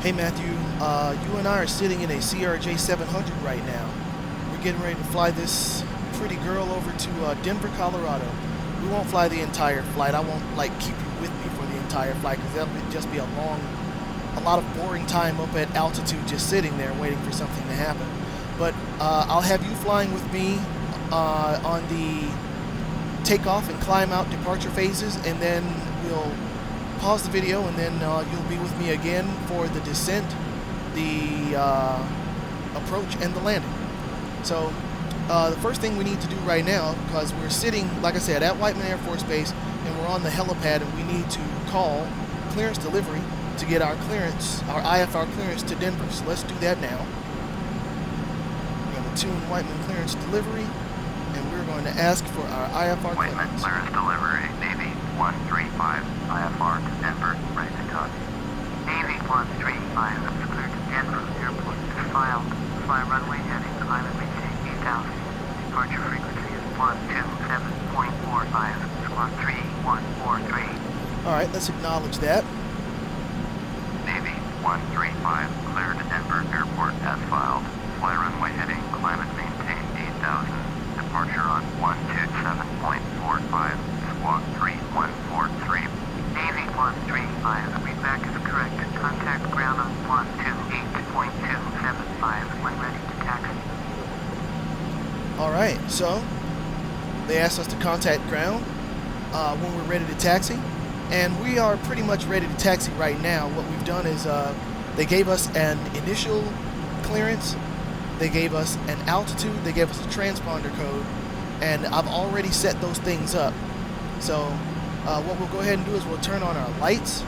Hey Matthew, you and I are sitting in a CRJ 700 right now. We're getting ready to fly this pretty girl over to Denver, Colorado. We won't fly the entire flight. I won't keep you with me for the entire flight because that would just be a lot of boring time up at altitude just sitting there waiting for something to happen. But I'll have you flying with me on the takeoff and climb out departure phases, and then we'll pause the video, and then you'll be with me again for the descent, the approach, and the landing. So the first thing we need to do right now, because we're sitting, like I said, at Whiteman Air Force Base, and we're on the helipad, and we need to call clearance delivery to get our clearance, our IFR clearance to Denver. So let's do that now. We're going to tune Whiteman clearance delivery, and we're going to ask for our IFR Whiteman clearance. clearance delivery, Navy 135, IFR to Denver, ready to copy. Navy 135 is cleared to Denver Airport. Filed. Fly runway heading, climb and maintain 8,000. Departure frequency is 127.45, squawk 3143. Alright, let's acknowledge that. Navy 135, cleared to Denver Airport as filed. Fly runway heading, climb and maintain 8,000. Departure on 127.45, squawk 3143. Navy 135, feedback is correct. Contact ground on 128.275 when ready to taxi. Alright, so they asked us to contact ground when we're ready to taxi, and we are pretty much ready to taxi right now. What we've done is they gave us an initial clearance, they gave us an altitude, they gave us a transponder code, and I've already set those things up. So what we'll go ahead and do is we'll turn on our lights.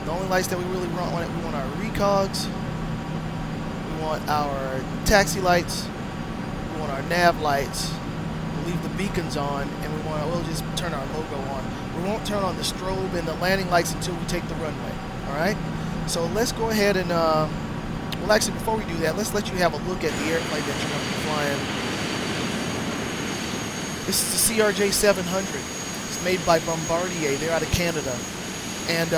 The only lights that we really want, we want our recogs, we want our taxi lights, we want our nav lights, we'll leave the beacons on, and we'll just turn our logo on. We won't turn on the strobe and the landing lights until we take the runway. Alright? So let's go ahead and, well actually before we do that, let's let you have a look at the airplane that you're going to be flying. This is the CRJ 700. It's made by Bombardier. They're out of Canada. And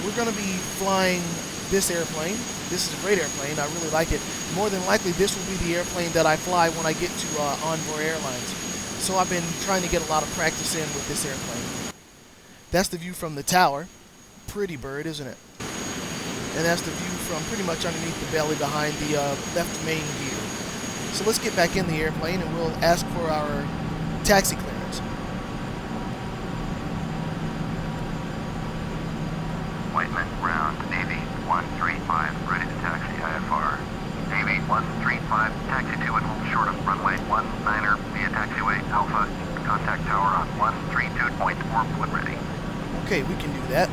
we're going to be flying this airplane. This is a great airplane. I really like it. More than likely, this will be the airplane that I fly when I get to Envoy Airlines. So I've been trying to get a lot of practice in with this airplane. That's the view from the tower. Pretty bird, isn't it? And that's the view from pretty much underneath the belly behind the left main gear. So let's get back in the airplane and we'll ask for our taxi clearance. Whiteman, ground, Navy 135, ready to taxi IFR. Navy 135, taxi to and hold short of runway 19er via taxiway Alpha. Contact tower on 132.4 when ready. Okay, we can do that.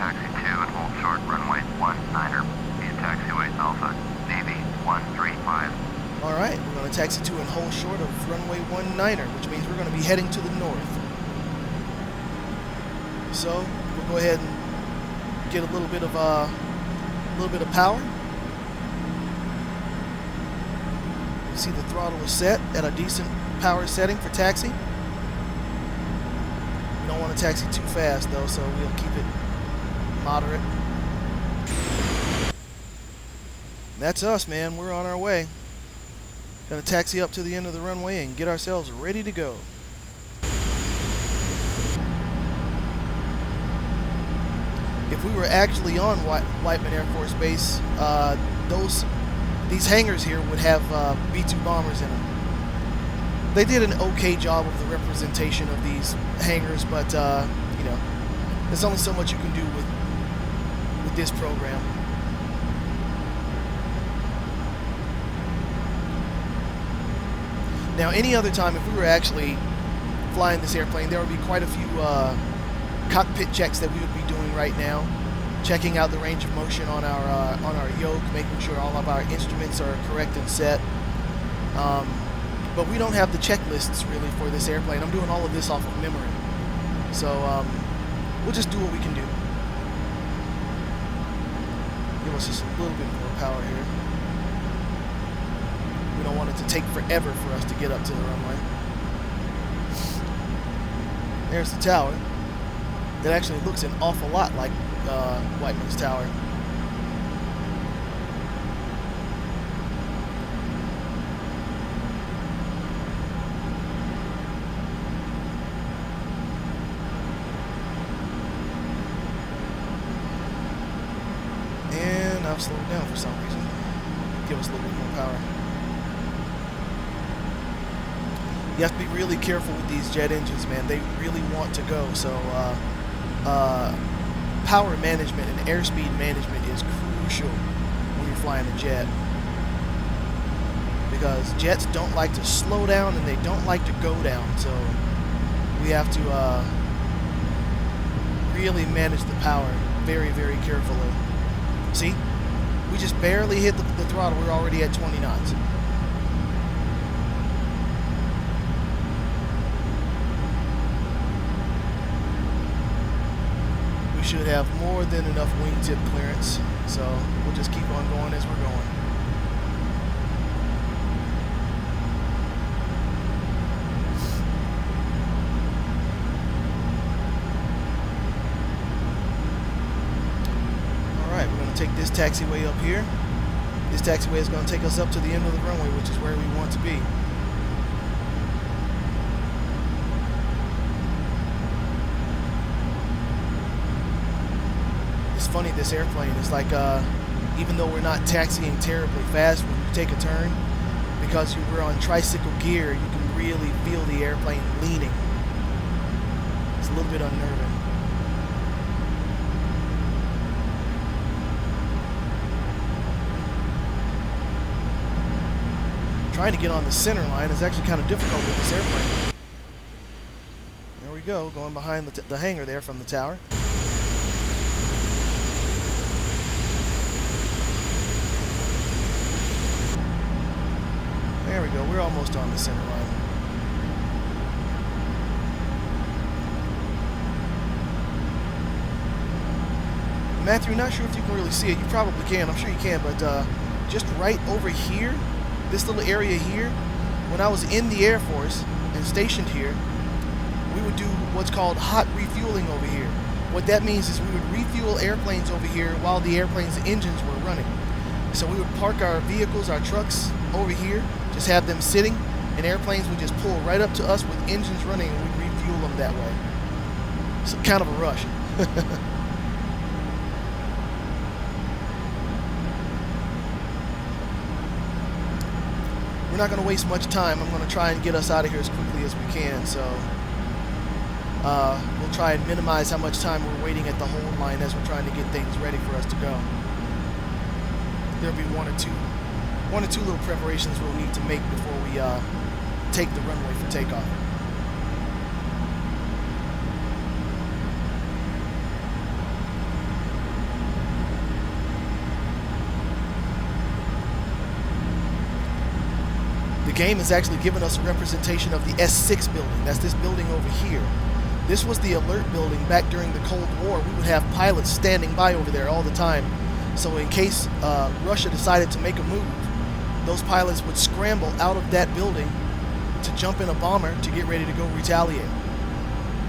Taxi to and hold short runway 19er via taxiway Alpha. Navy 135. Alright, we're going to taxi to and hold short of runway 19er, which means we're going to be heading to the north. So, we'll go ahead and get a little bit of power. You see the throttle is set at a decent power setting for taxi. We don't want to taxi too fast though, so we'll keep it moderate. That's us, man. We're on our way. Gonna taxi up to the end of the runway and get ourselves ready to go. If we were actually on Whiteman Air Force Base, these hangars here would have B-2 bombers in them. They did an okay job of the representation of these hangars, but you know, there's only so much you can do with this program. Now, any other time, if we were actually flying this airplane, there would be quite a few cockpit checks that we would be doing right now, checking out the range of motion on our yoke, making sure all of our instruments are correct and set. But we don't have the checklists really for this airplane. I'm doing all of this off of memory, so we'll just do what we can do. Give us just a little bit more power here. We don't want it to take forever for us to get up to the runway. There's the tower. It actually looks an awful lot like Whiteman's Tower. takeoff slowed down for some reason. Give us a little bit more power. You have to be really careful with these jet engines, man. They really want to go. So power management and airspeed management is crucial when you're flying a jet. Because jets don't like to slow down and they don't like to go down. So we have to really manage the power very, very carefully. See? We just barely hit the throttle. We're already at 20 knots. We should have more than enough wingtip clearance. So we'll just keep on going as we're going. Take this taxiway up here. This taxiway is going to take us up to the end of the runway, which is where we want to be. It's funny, this airplane is like, even though we're not taxiing terribly fast when you take a turn, because we're on tricycle gear, you can really feel the airplane leaning. It's a little bit unnerving. Trying to get on the center line is actually kind of difficult with this airplane. There we go, going behind the hangar there from the tower. There we go, we're almost on the center line. Matthew, not sure if you can really see it. You probably can, I'm sure you can, but just right over here, this little area here, when I was in the Air Force and stationed here, we would do what's called hot refueling over here. What that means is we would refuel airplanes over here while the airplane's engines were running. So we would park our vehicles, our trucks over here, just have them sitting, and airplanes would just pull right up to us with engines running, and we'd refuel them that way. So kind of a rush. We're not going to waste much time. I'm going to try and get us out of here as quickly as we can. So we'll try and minimize how much time we're waiting at the hold line as we're trying to get things ready for us to go. There'll be one or two little preparations we'll need to make before we take the runway for takeoff. The game has actually given us a representation of the S6 building. That's this building over here. This was the alert building back during the Cold War. We would have pilots standing by over there all the time. So in case Russia decided to make a move, those pilots would scramble out of that building to jump in a bomber to get ready to go retaliate.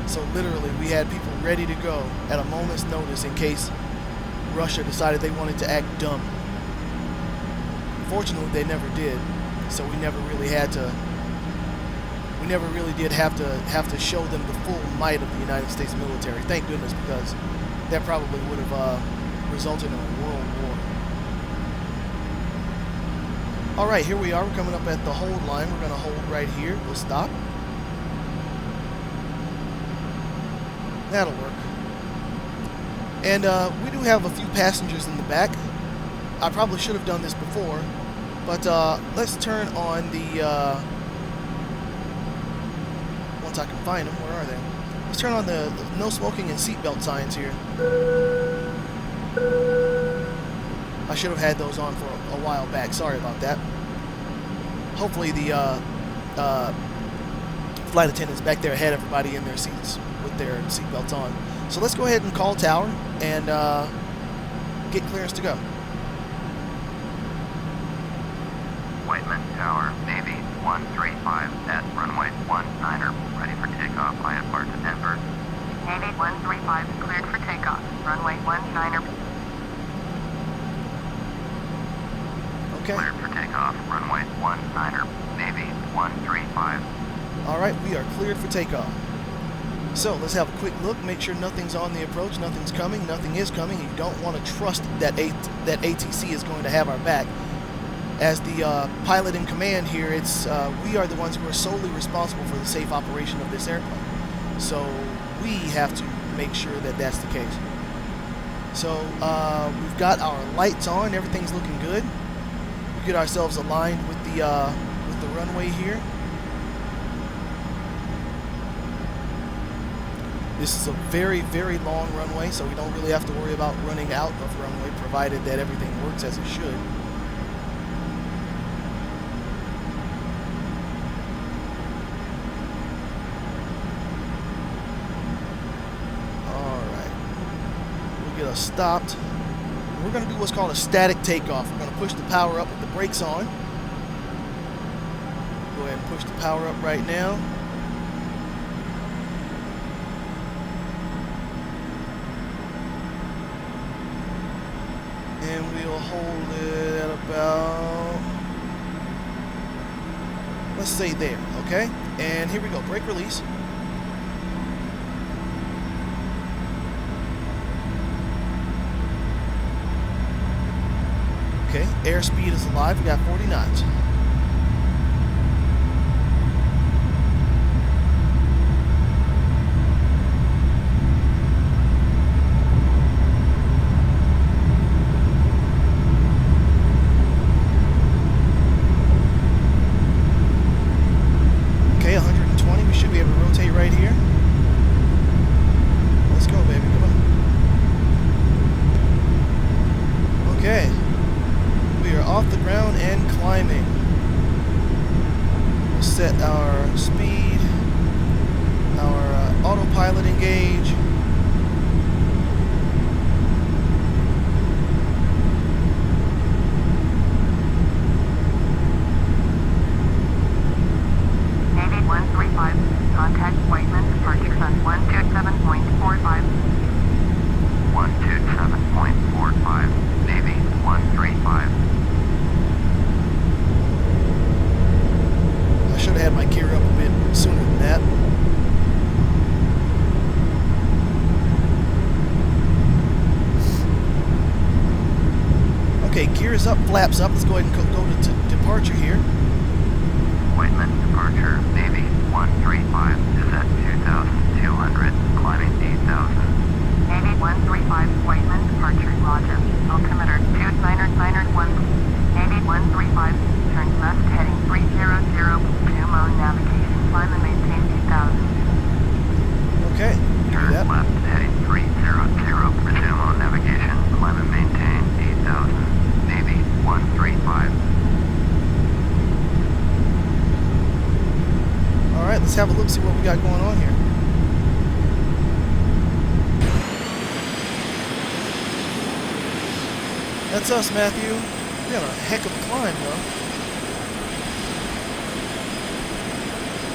So literally, we had people ready to go at a moment's notice in case Russia decided they wanted to act dumb. Fortunately, they never did. So we never really had to. We never really did have to show them the full might of the United States military. Thank goodness, because that probably would have resulted in a world war. All right, here we are. We're coming up at the hold line. We're going to hold right here. We'll stop. That'll work. And we do have a few passengers in the back. I probably should have done this before. But let's turn on the, once I can find them, where are they? Let's turn on the no smoking and seatbelt signs here. I should have had those on for a while back, sorry about that. Hopefully the flight attendants back there had everybody in their seats with their seatbelts on. So let's go ahead and call tower and get clearance to go. Whiteman Tower, Navy 135 at runway 19er, ready for takeoff, IFR to Denver. Navy 135 cleared for takeoff, runway 19er. Okay. Cleared for takeoff, runway 19er, Navy 135. All right, we are cleared for takeoff. So let's have a quick look, make sure nothing's on the approach, nothing's coming, nothing is coming. You don't want to trust that that ATC is going to have our back. As the pilot in command here, we are the ones who are solely responsible for the safe operation of this airplane. So we have to make sure that that's the case. So we've got our lights on, everything's looking good. We get ourselves aligned with the runway here. This is a very, very long runway, so we don't really have to worry about running out of runway, provided that everything works as it should. Stopped. We're going to do what's called a static takeoff. We're going to push the power up with the brakes on. Go ahead and push the power up right now. And we'll hold it at about, let's say there, okay? And here we go, brake release. Okay, airspeed is alive. We got 40 knots. Okay, 120. We should be able to rotate right here. Let's go, baby. Come on. Okay. We are off the ground and climbing. We'll set our speed, our autopilot engage. Navy 135, contact Whiteman, departure on 127.45. 127.45, Navy 135. I should have had my gear up a bit sooner than that. Okay, gear is up, flaps up. Let's go ahead and go to departure here. Whiteman, departure, Navy 135 is at 2,200, climbing 8,000. Navy 135, Whiteman, departure, roger. Altimeter 29991. Navy 135, turn left heading 300, Tumo navigation, climb and maintain 8,000. Okay, Turn left heading 300, resume on navigation, climb and maintain 8,000. Navy 135. Alright, let's have a look, see what we got going on here. That's us, Matthew. We got a heck of a climb, though.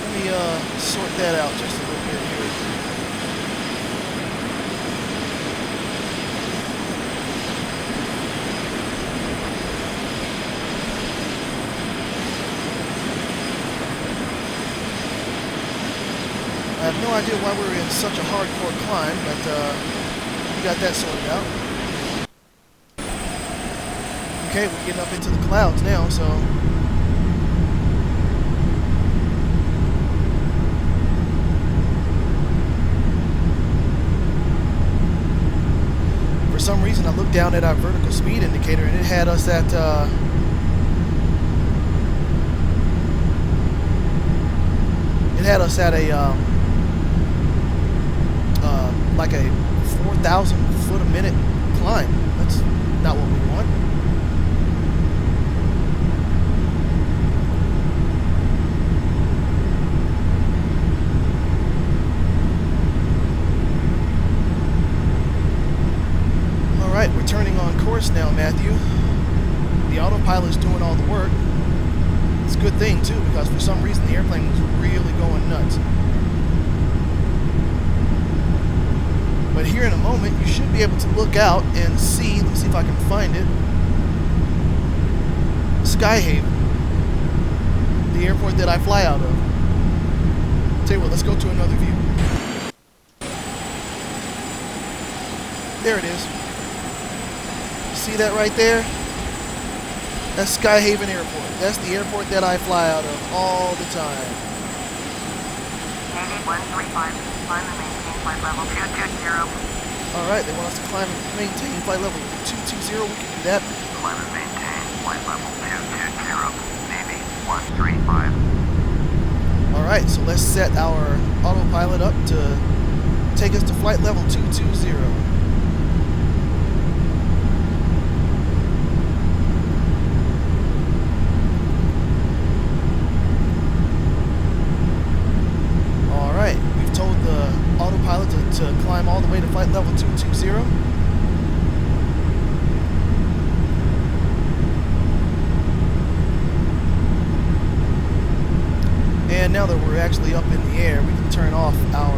Let me sort that out just a little bit here. I have no idea why we're in such a hardcore climb, but we got that sorted out. Okay, we're getting up into the clouds now, so for some reason I looked down at our vertical speed indicator and it had us at a like a 4,000 foot a minute climb. That's not what we want. Alright, we're turning on course now, Matthew. The autopilot's doing all the work. It's a good thing, too, because for some reason the airplane was really going nuts. But here in a moment, you should be able to look out and see, let me see if I can find it, Skyhaven, the airport that I fly out of. Tell you what, let's go to another view. There it is. See that right there? That's Skyhaven Airport. That's the airport that I fly out of all the time. Navy 135, climb and maintain flight level 220. Alright, they want us to climb and maintain flight level 220. We can do that. Climb and maintain flight level 220. Navy 135. Alright, so let's set our autopilot up to take us to flight level 220. Alright, we've told the autopilot to climb all the way to flight level 220. And now that we're actually up in the air, we can turn off our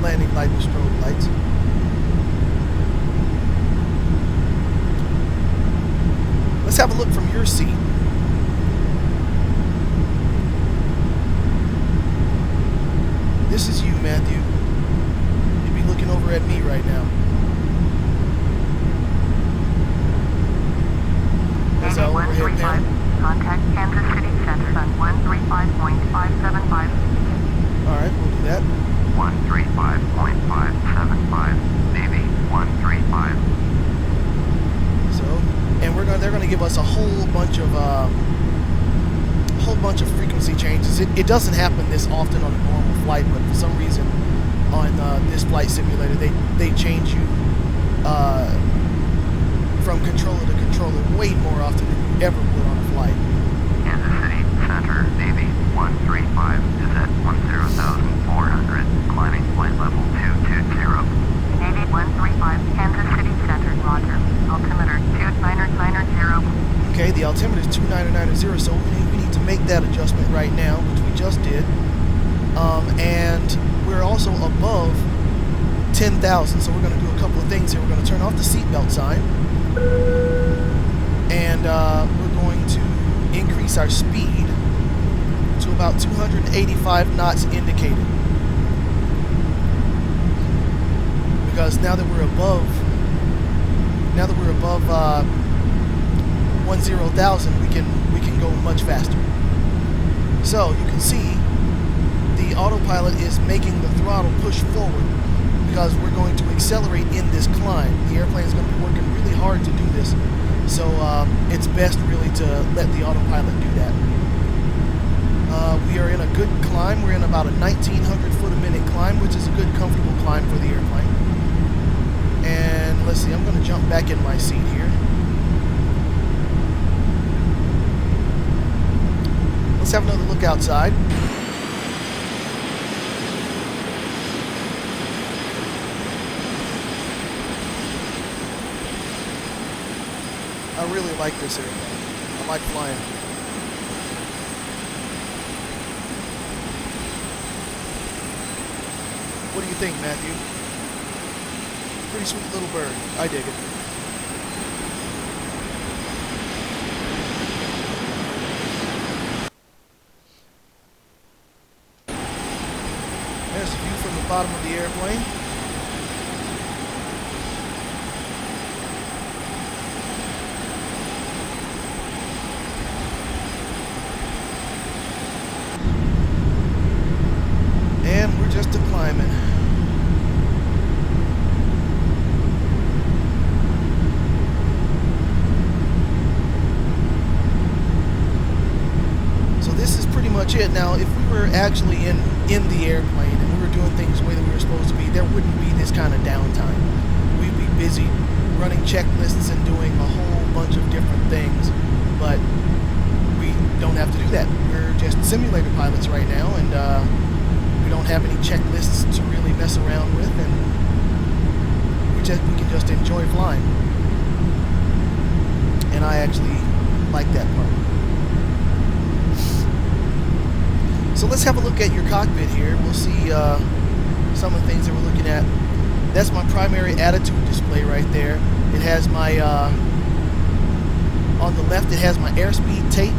landing light and strobe lights. Let's have a look from your seat. This is you, Matthew. You'd be looking over at me right now. That's our overhead panel. Contact Kansas City Center on 135.575. Alright, we'll do that. 135.575. Navy 135. So, and they're gonna give us a whole bunch of frequency changes. It doesn't happen this often on a normal flight, but for some reason on this flight simulator they change you from controller to controller way more often than you ever would on a flight. Kansas City Center, Navy 135 is at 10,400, climbing flight level 220. Navy 135, Kansas City Center, roger. Altimeter 2990. Okay, the altimeter is 2990, so we need to make that adjustment right now, which we just did. And we're also above 10,000, so we're going to do a couple of things here. We're going to turn off the seatbelt sign, and we're going to increase our speed to about 285 knots indicated. Because now that we're above 10,000, we can go much faster. So you can see the autopilot is making the throttle push forward because we're going to accelerate in this climb. The airplane is going to be working really hard to do this, so it's best really to let the autopilot do that. We are in a good climb. We're in about a 1,900 foot a minute climb, which is a good, comfortable climb for the airplane. And let's see, I'm going to jump back in my seat here. Let's have another look outside. I really like this airplane. I like flying. What do you think, Matthew? Pretty sweet little bird. I dig it. There's a view from the bottom of the airplane. And we're just climbing. So this is pretty much it. Now, if we were actually in the airplane and we were doing things the way that we were supposed to be, there wouldn't be this kind of downtime. We'd be busy running checklists and doing a whole bunch of different things, but we don't have to do that. We're just simulator pilots right now, and we don't have any checklists to really mess around with, and we can just enjoy flying. And I actually like that part. So let's have a look at your cockpit here. We'll see some of the things that we're looking at. That's my primary attitude display right there. It has my, on the left it has my airspeed tape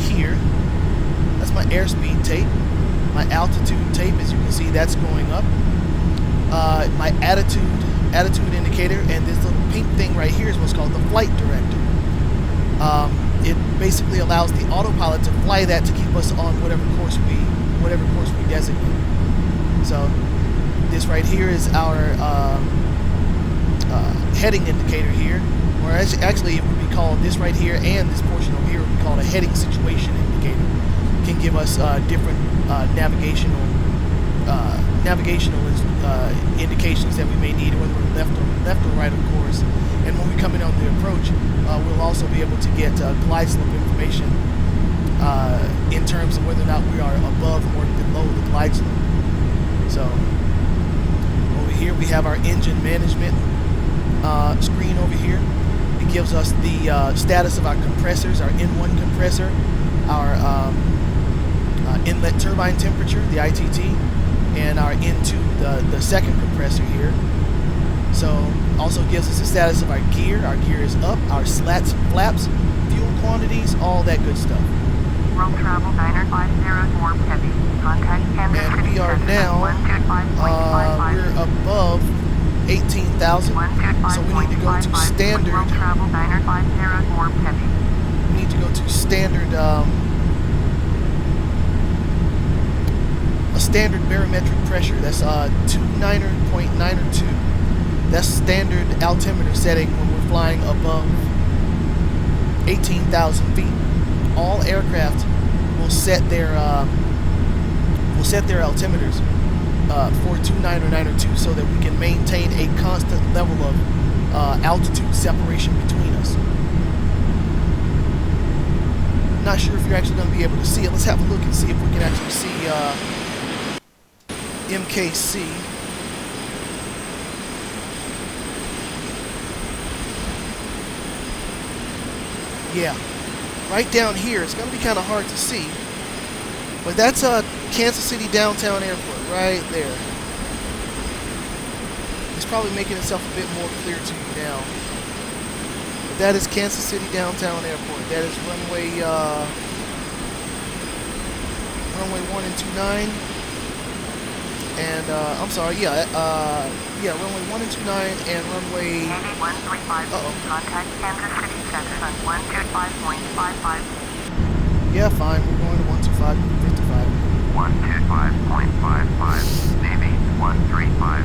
here. That's my airspeed tape. My altitude tape, as you can see, that's going up. my attitude indicator, and this little pink thing right here is what's called the flight director. It basically allows the autopilot to fly that to keep us on whatever course we designate. So this right here is our heading indicator here, or actually it would be called, this right here and this portion over here would be called a heading situation indicator. It can give us different navigational indications that we may need, whether we're left or right, of course. And when we come in on the approach, we'll also be able to get glide slope information in terms of whether or not we are above or below the glide slope. So over here we have our engine management screen over here. It gives us the status of our compressors, our N1 compressor, our inlet turbine temperature, the ITT, and our N2, the second compressor here. So also gives us the status of our gear. Our gear is up, our slats and flaps, fuel quantities, all that good stuff. Roll travel 9504 heavy. Contact Kansas And City we are Center, now, 125.55. we're above 18,000, so we need to go to standard. Roll travel 9504 heavy. We need to go to standard, a standard barometric pressure. That's 29.902. That's standard altimeter setting when we're flying above 18,000 feet. All aircraft will set their altimeters for 29 or 902 so that we can maintain a constant level of altitude separation between us. Not sure if you're actually going to be able to see it. Let's have a look and see if we can actually see MKC. Yeah, right down here. It's going to be kind of hard to see, but that's Kansas City Downtown Airport right there. It's probably making itself a bit more clear to you now. But that is Kansas City Downtown Airport. That is runway 1 and 29. And I'm sorry, runway 1 and 29 and runway 135. Contact Kansas City Center on 125.55. Yeah, fine. We're going to 125.55. 125.55. Navy 135.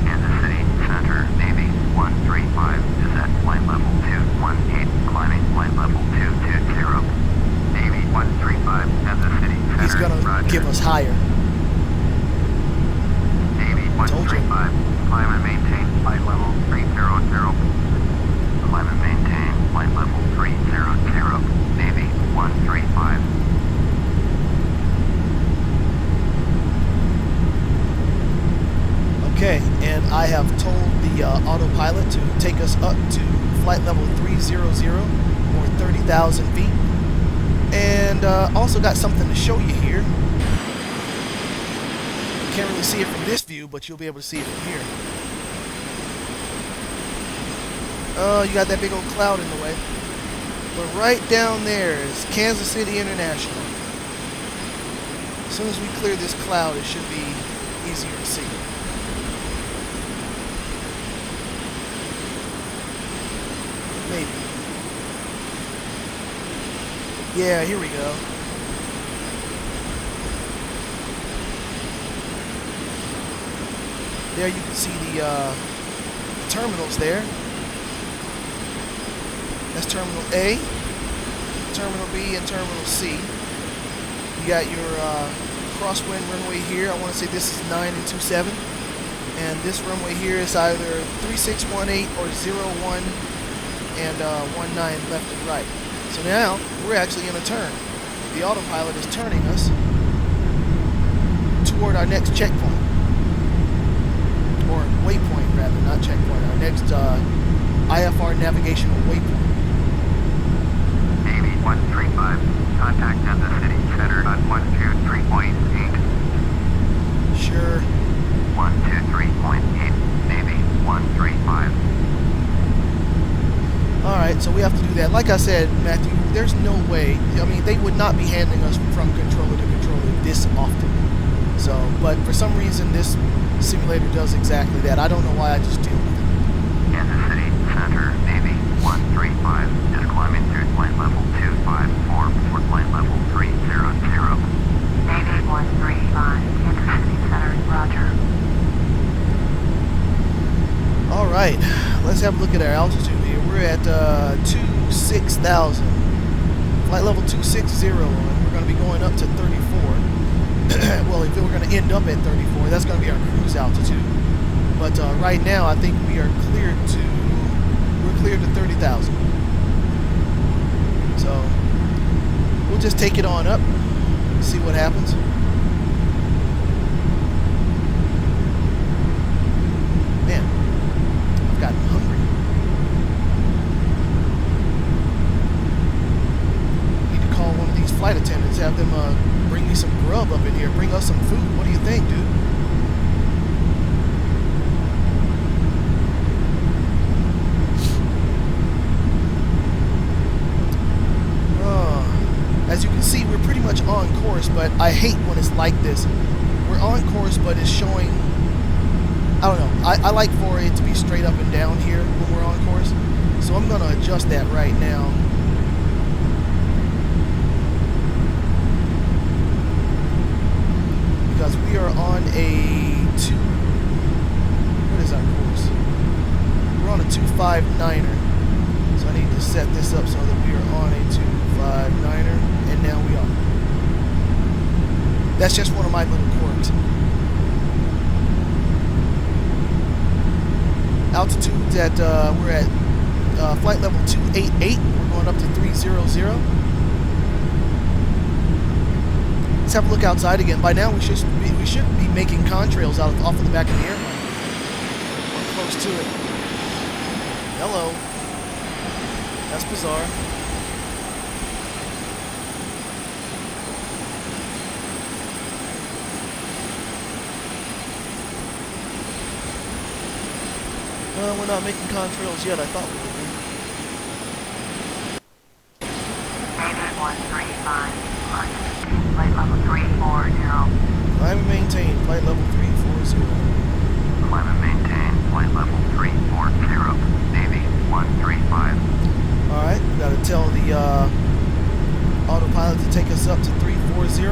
Kansas City Center, Navy 135 is at flight level 218, climbing flight level 220. Navy 135, Kansas City Center. He's gonna give us higher. Navy 135, climb and maintain flight level 300. Climb and maintain flight level 300. Navy 135. Okay, and I have told the autopilot to take us up to flight level 300 or 30,000 feet. And also got something to show you here. You can't really see it from this view, but you'll be able to see it from here. Oh, you got that big old cloud in the way. But right down there is Kansas City International. As soon as we clear this cloud, it should be easier to see. Maybe. Yeah, here we go. There you can see the terminals there. That's Terminal A, Terminal B, and Terminal C. You got your crosswind runway here. I want to say this is 9 and 27. And this runway here is either 3618 or 01 and 19 left and right. So now we're actually in a turn. The autopilot is turning us toward our next checkpoint, or waypoint rather, not checkpoint. Our next IFR navigational waypoint. Navy 135, contact Kansas City Center on 123.8. Sure. 123.8. Navy 135. Alright, so we have to do that. Like I said, Matthew, there's no way. I mean, they would not be handing us from controller to controller this often. So, but for some reason, this simulator does exactly that. I don't know why, I just deal with it. Kansas City Center, Navy 135 is climbing through flight level 254 for flight level 300. Navy 135, Kansas City Center, roger. All right, let's have a look at our altitude here. We're at 26,000, flight level 260, and we're going to be going up to 34. Well, if we're going to end up at 34, that's going to be our cruise altitude. But right now, I think we're cleared to 30,000. So we'll just take it on up, see what happens. Man, I've gotten hungry. Need to call one of these flight attendants, have them bring me some grub up in here, bring us some food. What do you think, dude? As you can see, we're pretty much on course, but I hate when it's like this. We're on course, but it's showing, I don't know, I like for it to be straight up and down here when we're on course. So I'm going to adjust that right now. Because we are on a what is our course? We're on a 259er. So I need to set this up so that we are on a 259er, and now we are. That's just one of my little quirks. Altitudes at, we're at flight level 288. We're going up to 300. Let's have a look outside again. By now we should be making contrails off of the back of the airplane. We're close to it. Hello. That's bizarre. Well, we're not making contrails yet. I thought we would be. Navy 135, flight level 340. Climb and maintain, flight level 340. Climb and maintain, flight level 340. Navy 135. Alright, we gotta tell the autopilot to take us up to 340.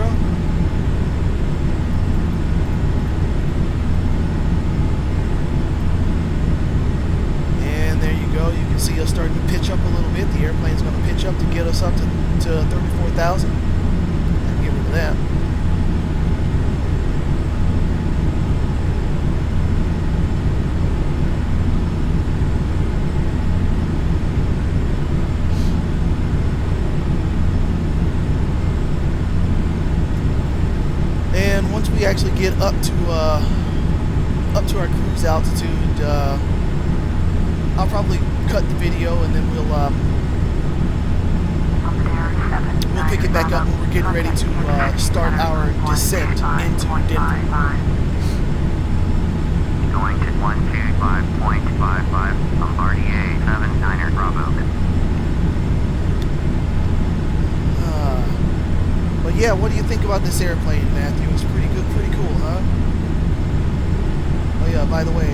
And there you go, you can see us starting to pitch up a little bit. The airplane's gonna pitch up to get us up to 34,000. Get rid of that. Once we actually get up to our cruise altitude, I'll probably cut the video and then we'll pick it back up when we're getting ready to start our descent into Denver. Going to 125.55 RDA 79er Bravo. But yeah, what do you think about this airplane, Matthew? It's pretty good, pretty cool, huh? Oh yeah, by the way,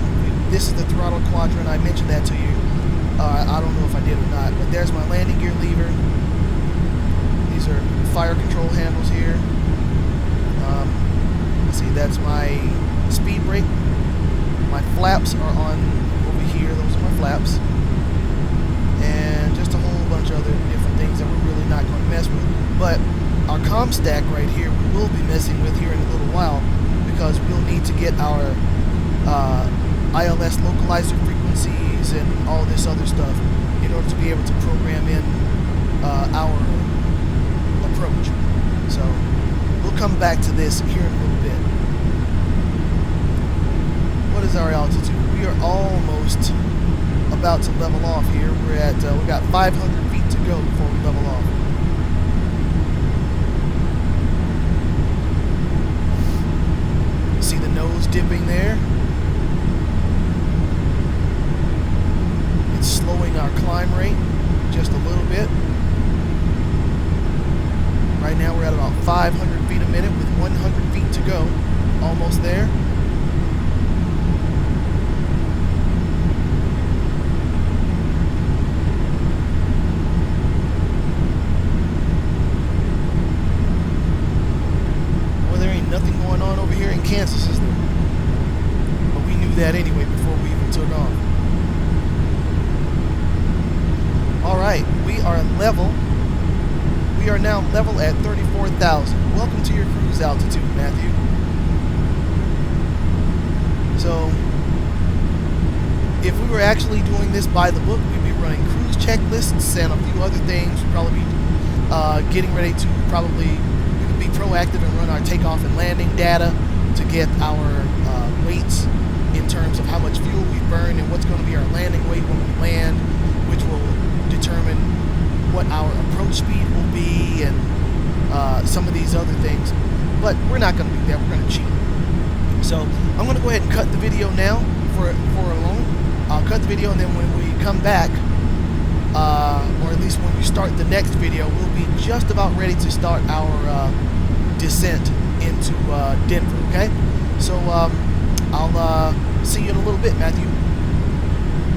this is the throttle quadrant. I mentioned that to you. I don't know if I did or not, but there's my landing gear lever. These are fire control handles here. Let's see, that's my speed brake. My flaps are on over here. Those are my flaps. And just a whole bunch of other different things that we're really not going to mess with. But our comm stack right here we will be messing with here in a little while, because we'll need to get our ILS localizer frequencies and all this other stuff in order to be able to program in our approach. So we'll come back to this here in a little bit. What is our altitude? We are almost about to level off here. We're at we got 500 feet to go before we level off. See the nose dipping there? It's slowing our climb rate just a little bit. Right now we're at about 500 feet a minute with 100 feet to go. Almost there. Well, there ain't nothing going on over here in Kansas, is there? But we knew that anyway before we even took off. Alright, we are level. We are now level at 34,000. Welcome to your cruise altitude, Matthew. So, if we were actually doing this by the book, we'd be running cruise checklists and a few other things. We'd probably be getting ready to we would be proactive and run our takeoff and landing data to get our weights in terms of how much fuel we burn and what's going to be our landing weight when we land, which will determine what our approach speed will be and some of these other things. But we're not going to do that. We're going to cheat. So I'm going to go ahead and cut the video now for a moment. I'll cut the video, and then when we come back, or at least when we start the next video, we'll be just about ready to start our descent into Denver, okay? So I'll see you in a little bit, Matthew.